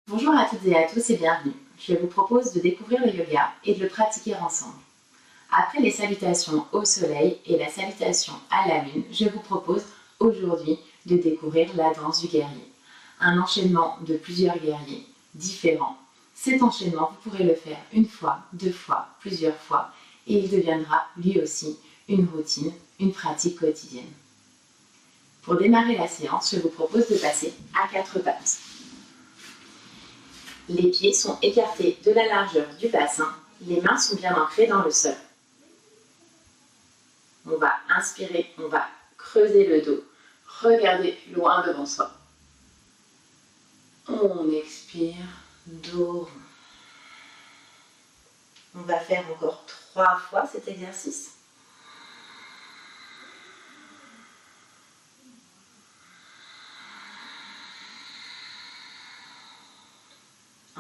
Bonjour à toutes et à tous et bienvenue. Je vous propose de découvrir le yoga et de le pratiquer ensemble. Après les salutations au soleil et la salutation à la lune, je vous propose aujourd'hui de découvrir la danse du guerrier. Un enchaînement de plusieurs guerriers différents. Cet enchaînement, vous pourrez le faire une fois, deux fois, plusieurs fois et il deviendra lui aussi une routine, une pratique quotidienne. Pour démarrer la séance, je vous propose de passer à quatre pattes. Les pieds sont écartés de la largeur du bassin, les mains sont bien ancrées dans le sol. On va inspirer, on va creuser le dos, regarder loin devant soi. On expire, dos rond. On va faire encore 3 fois cet exercice.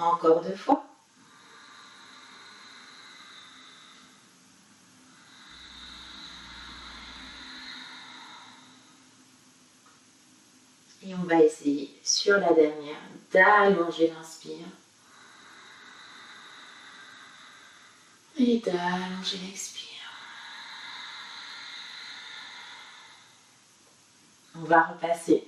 Encore 2 fois. Et on va essayer sur la dernière d'allonger l'inspire et d'allonger l'expire. On va repasser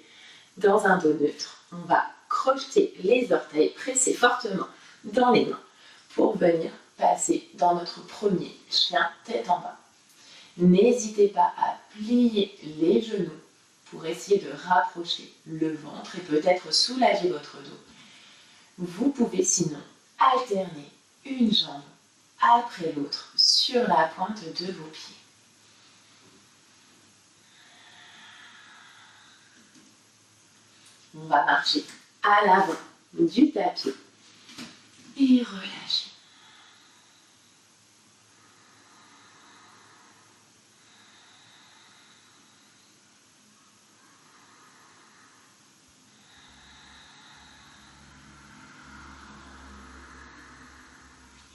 dans un dos neutre. On va crocheter les orteils, presser fortement dans les mains pour venir passer dans notre premier chien tête en bas. N'hésitez pas à plier les genoux pour essayer de rapprocher le ventre et peut-être soulager votre dos. Vous pouvez sinon alterner une jambe après l'autre sur la pointe de vos pieds. On va marcher à l'avant du tapis et relâcher.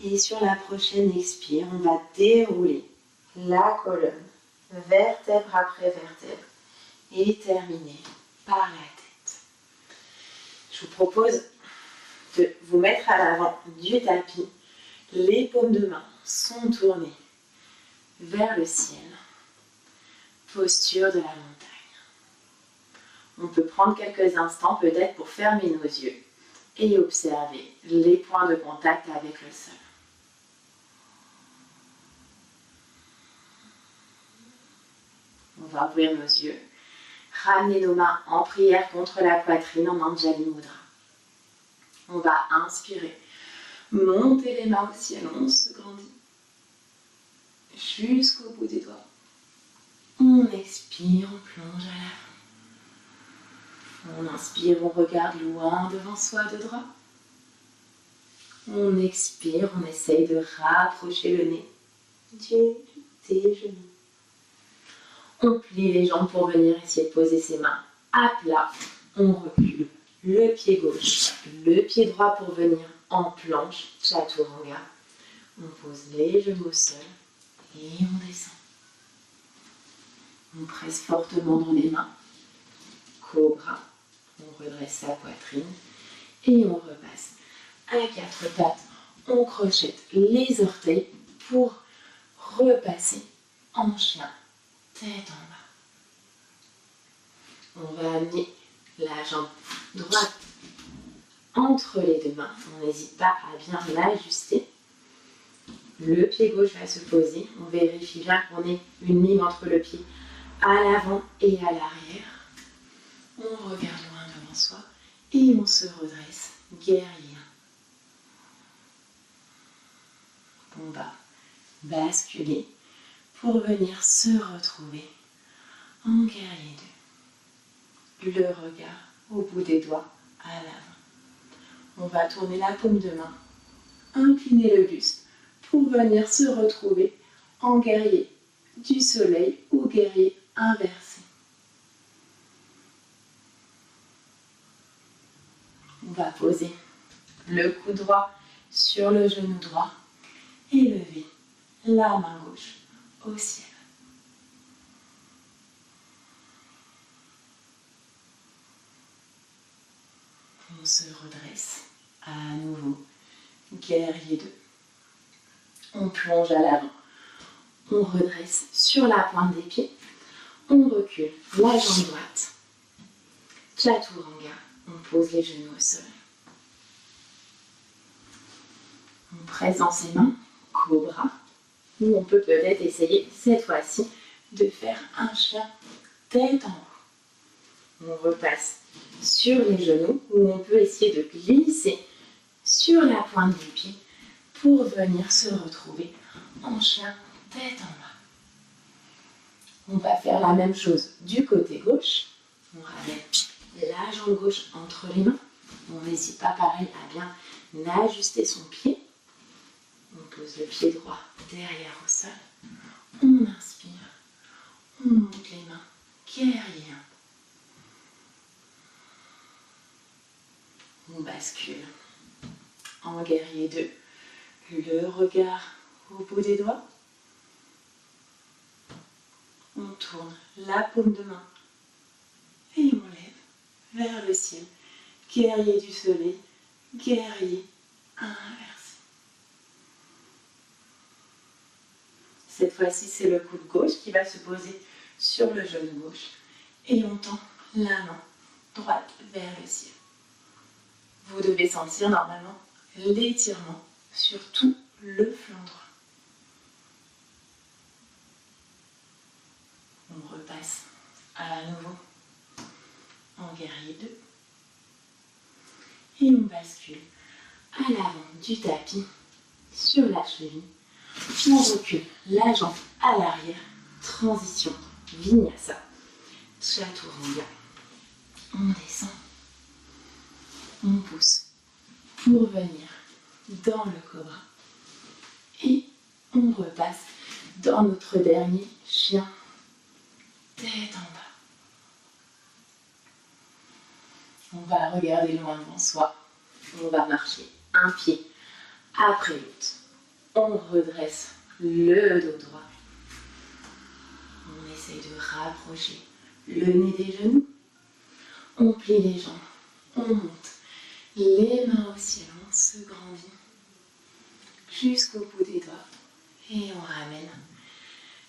Et sur la prochaine expire, on va dérouler la colonne, vertèbre après vertèbre, et terminer par la tête. Je vous propose de vous mettre à l'avant du tapis. Les paumes de main sont tournées vers le ciel. Posture de la montagne. On peut prendre quelques instants peut-être pour fermer nos yeux et observer les points de contact avec le sol. On va ouvrir nos yeux, ramener nos mains en prière contre la poitrine en Anjali Mudra. On va inspirer, monter les mains au ciel, on se grandit jusqu'au bout des doigts. On expire, on plonge à l'avant. On inspire, on regarde loin devant soi de droit. On expire, on essaye de rapprocher le nez des genoux. On plie les jambes pour venir essayer de poser ses mains à plat. On recule le pied gauche, le pied droit pour venir en planche, chaturanga. On pose les genoux au sol et on descend. On presse fortement dans les mains. Cobra. On redresse sa poitrine et on repasse à quatre pattes. On crochette les orteils pour repasser en chien. Tête en bas. On va amener la jambe droite entre les deux mains. On n'hésite pas à bien l'ajuster. Le pied gauche va se poser. On vérifie bien qu'on ait une ligne entre le pied à l'avant et à l'arrière. On regarde loin devant soi et on se redresse. Guerrier. On va basculer pour venir se retrouver en guerrier 2. Le regard au bout des doigts à l'avant. On va tourner la paume de main, incliner le buste pour venir se retrouver en guerrier du soleil ou guerrier inversé. On va poser le cou droit sur le genou droit et lever la main gauche au ciel. On se redresse À nouveau, guerrier 2. On plonge à l'avant. On redresse sur la pointe des pieds. On recule la jambe droite. Chaturanga. On pose les genoux au sol. On presse dans ses mains, cobra. Ou on peut peut-être essayer cette fois-ci de faire un chien tête en haut. On repasse sur les genoux ou on peut essayer de glisser sur la pointe des pieds pour venir se retrouver en chien tête en bas. On va faire la même chose du côté gauche. On ramène la jambe gauche entre les mains. On n'hésite pas pareil à bien ajuster son pied. On pose le pied droit derrière au sol. On inspire. On monte les mains. Guerrier 1. On bascule en guerrier 2. Le regard au bout des doigts. On tourne la paume de main et on lève vers le ciel. Guerrier du soleil, guerrier inversé. Cette fois-ci, c'est le coude gauche qui va se poser sur le genou gauche et on tend la main droite vers le ciel. Vous devez sentir normalement l'étirement sur tout le flanc droit. On repasse à nouveau en guerrier 2. Et on bascule à l'avant du tapis sur la cheville. On recule la jambe à l'arrière. Transition vinyasa. Chaturanga. On descend. On pousse pour venir dans le cobra. Et on repasse dans notre dernier chien tête en bas. On va regarder loin devant soi. On va marcher un pied après l'autre. On redresse le dos droit. On essaye de rapprocher le nez des genoux. On plie les jambes. On monte les mains au ciel. On se grandit jusqu'au bout des doigts. Et on ramène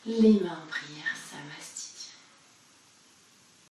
les mains en prière. Samasthiti.